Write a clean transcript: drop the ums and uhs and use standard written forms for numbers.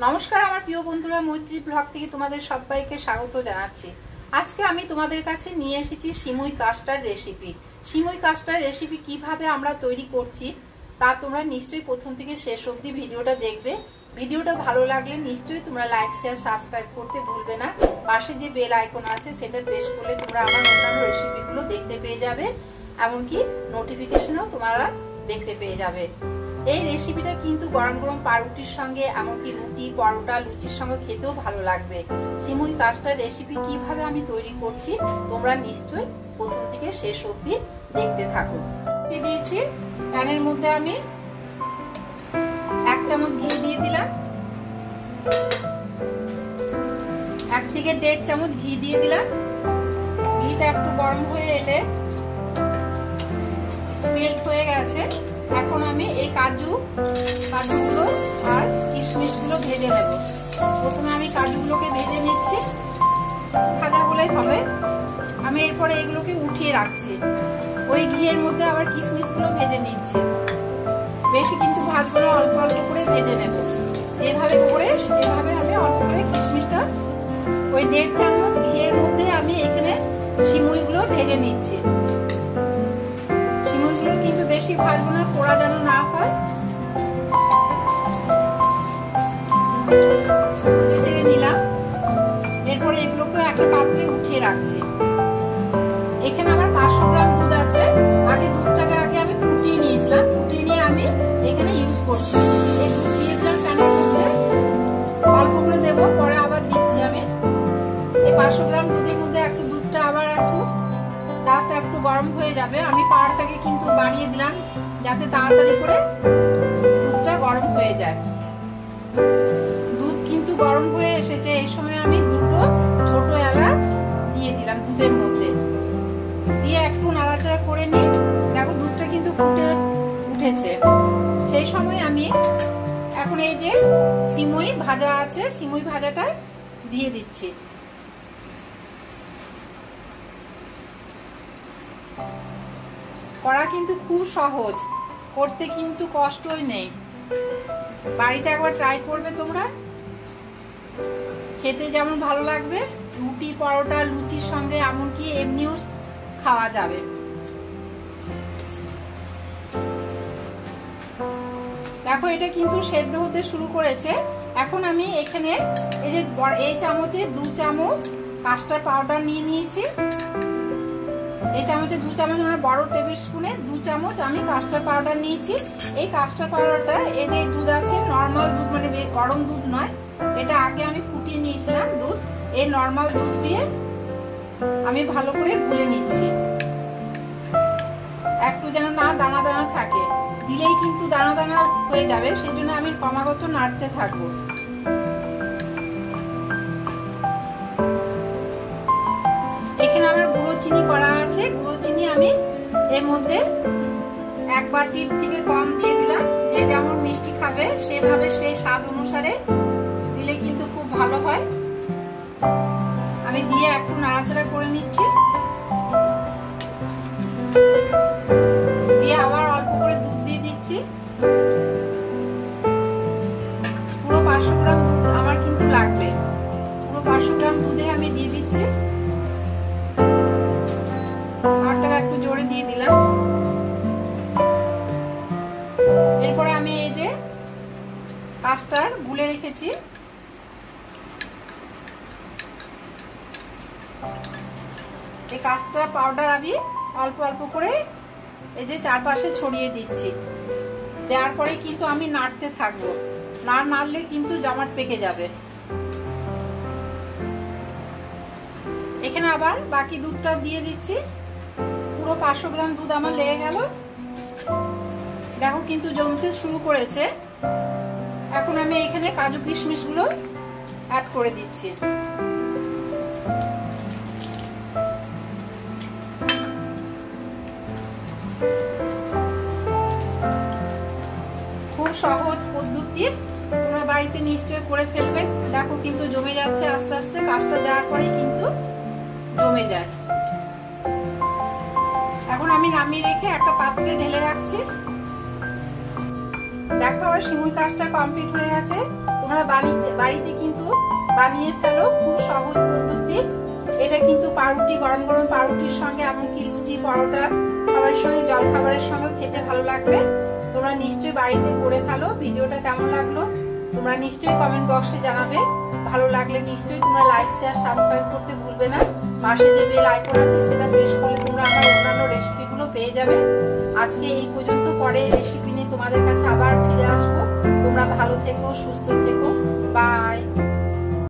নমস্কার আমার প্রিয় বন্ধুরা, মৈত্রী ব্লগ থেকে তোমাদের সবাইকে স্বাগত জানাচ্ছি। আজকে আমি তোমাদের কাছে নিয়ে এসেছি সিমুই কাস্টার রেসিপি। সিমুই কাস্টার রেসিপি কিভাবে আমরা তৈরি করছি তা তোমরা নিশ্চয়ই প্রথম থেকে শেষ অবধি ভিডিওটা দেখবে। ভিডিওটা ভালো লাগলে নিশ্চয়ই তোমরা লাইক শেয়ার সাবস্ক্রাইব করতে ভুলবে না। পাশে যে বেল আইকন আছে সেটা প্রেস করলে তোমরা আমার অন্যান্য রেসিপিগুলো দেখতে পেয়ে যাবে, এমনকি নোটিফিকেশনও তোমরা দেখতে পেয়ে যাবে। এই রেসিপিটা কিন্তু গরম গরম পাউরুটির সঙ্গে, এমনকি রুটি, পরোটা, লুচির সঙ্গে খেতেও ভালো লাগবে। সিমুই কাস্টার রেসিপি কিভাবে আমি তৈরি করছি তোমরা নিশ্চয়ই প্রথম থেকে শেষ অবধি দেখতে থাকো। দিয়েছি প্যানের মধ্যে আমি 1 চামচ ঘি দিয়ে দিলাম, 1 থেকে 1.5 চামচ ঘি দিয়ে দিলাম। ঘিটা একটু গরম হয়ে এলে মেল্ট হয়ে গেছে। এখন আমি এই কাজুগুলো আর কিশমিশগুলো ভেজে নেব। প্রথমে আমি কাজুগুলোকে ভেজে নিচ্ছি, ভাজা হলেই হবে। আমি এরপরে এগুলোকে উঠিয়ে রাখছি। ওই ঘিয়ের মধ্যে আবার কিশমিশগুলো ভেজে নিচ্ছি। বেশি কিন্তু ভাজবো না, অল্প অল্প করে ভেজে নেব। এভাবে আমি অল্প করে কিশমিশটা ওই 1.5 চামচ ঘিয়ের মধ্যে আমি এখানে সিমুইগুলো ভেজে নিচ্ছি। সিমুইগুলো কিন্তু বেশি ভাজবো না, পোড়া যেন না হয়। ভেজে নিলাম। এরপরে এগুলোকে একটা পাত্রে উঠিয়ে রাখছি। এখানে আমার 500 গ্রাম দুধ আছে। দুধটাকে আমি ফুটিয়ে নিয়েছিলাম। ফুটিয়ে নিয়ে আমি এখানে ইউজ করছি। এই দুধ দিয়ে দিলাম প্যানের মধ্যে, অল্প করে দেবো, পরে আবার দিচ্ছি আমি। এই 500 গ্রাম দুধের মধ্যে একটু দুধটা আবার একটু গরম হয়ে যাবে। আমি পাওয়ারটাকে কিন্তু বাড়িয়ে দিলাম যাতে তাড়াতাড়ি করে দুধটা গরম হয়ে যায়। দুধ কিন্তু গরম হয়ে এসেছে। এই সময় আমি 2টো ছোট এলাচ দিয়ে দিলাম দুধের মধ্যে, দিয়ে একটু নাড়াচাড়া করে নিই। দেখো দুধটা কিন্তু ফুটে উঠেছে। সেই সময় আমি এখন এই যে সিমুই ভাজা আছে, সিমুই ভাজাটা দিয়ে দিচ্ছি। করা কিন্তু খুব সহজ, করতে কিন্তু কষ্টই নেই। বাড়িতে একবার ট্রাই করবে তোমরা, খেতে যেমন ভালো লাগবে, রুটি, পরোটা, লুচির সঙ্গে, এমনকি এমনিও খাওয়া যাবে। দেখো এটা কিন্তু সেদ্ধ হতে শুরু করেছে। এখন আমি এখানে এই চামচে 2 চামচ কাস্টার্ড পাউডার নিয়ে নিয়েছি। এই চামচে 2 চামচ, মানে বড় টেবিল স্পুনে 2 চামচ আমি কাস্টার্ড পাউডার নিয়েছি। এই কাস্টার্ড পাউডারটা, এই যে দুধ আছে, নর্মাল দুধ, মানে গরম দুধ নয়, এটা আগে আমি ফুটিয়ে নিয়েছিলাম দুধ। এই নর্মাল দুধ দিয়ে আমি ভালো করে গুলে নিচ্ছি, একটু যেন না দানা দানা থাকে। দিলেই কিন্তু দানা দানা হয়ে যাবে, সেই জন্য আমি ক্রমাগত নাড়তে থাকবো। এখানে আমার গুঁড়ো চিনি করা আছে। গুঁড়ো চিনি আমি এর মধ্যে 1 বাটির থেকে কম দিয়ে দিলাম। যে যেমন মিষ্টি খাবে সেভাবে, সেই স্বাদ অনুসারে দিলে কিন্তু খুব ভালো হয়। আমি দিয়ে একটু নাড়াচাড়া করে নিচ্ছি। দিয়ে আবার অল্প করে দুধ দিয়ে দিচ্ছি। পুরো 500 গ্রাম দুধ আমার কিন্তু লাগবে। পুরো 500 গ্রাম দুধে আমি দিয়ে দিচ্ছি। আরটাকে একটু জোরে দিয়ে দিলাম। এরপরে আমি এই যে কাস্টার্ড গুলে রেখেছি, এই কাস্টার্ড পাউডার আমি অল্প অল্প করে এই যে চারপাশে ছড়িয়ে দিচ্ছি। দেওয়ার পরে কিন্তু আমি নাড়তে থাকবো, না নাড়লে কিন্তু জমাট পেকে যাবে। এখানে আবার বাকি দুধটা দিয়ে দিচ্ছি। পুরো 500 গ্রাম দুধ আমার লেগে গেল। দেখো কিন্তু জমতে শুরু করেছে। এখন আমি এখানে কাজু কিশমিশ গুলো অ্যাড করে দিচ্ছি। খুব সহজ পদ্ধতি, তোমরা বাড়িতে নিশ্চয় করে ফেলবে। দেখো কিন্তু জমে যাচ্ছে আস্তে আস্তে। কাজটা দেওয়ার পরেই কিন্তু জমে যায়। এখন আমি নামিয়ে রেখে একটা পাত্রে ঢেলে রাখছি। দেখো আমার সিমুই কাজটা কমপ্লিট হয়ে গেছে। তোমরা বাড়িতে কিন্তু বানিয়ে ফেলো, খুব সহজ পদ্ধতি। এটা কিন্তু পাউরুটি, গরম গরম পাউরুটির সঙ্গে, এমনকি লুচি, পরোটা খাবারের সঙ্গে, জল খাবারের সঙ্গে খেতে ভালো লাগবে। তোমরা নিশ্চয়ই বাড়িতে করে ফেলো। ভিডিওটা কেমন লাগলো তোমরা নিশ্চয়ই কমেন্ট বক্সে জানাবে। ভালো লাগলে নিশ্চয়ই তোমরা লাইক, শেয়ার, সাবস্ক্রাইব করতে ভুলবে না। পাশে যে বেল আইকন আছে সেটা প্রেস করলে তোমরা আমার অন্যান্য রেসিপিগুলো পেয়ে যাবে। আজকে এই পর্যন্ত, পরে রেসিপি নিয়ে তোমাদের কাছে আবার ফিরে আসবো। তোমরা ভালো থেকো, সুস্থ থেকো, বাই।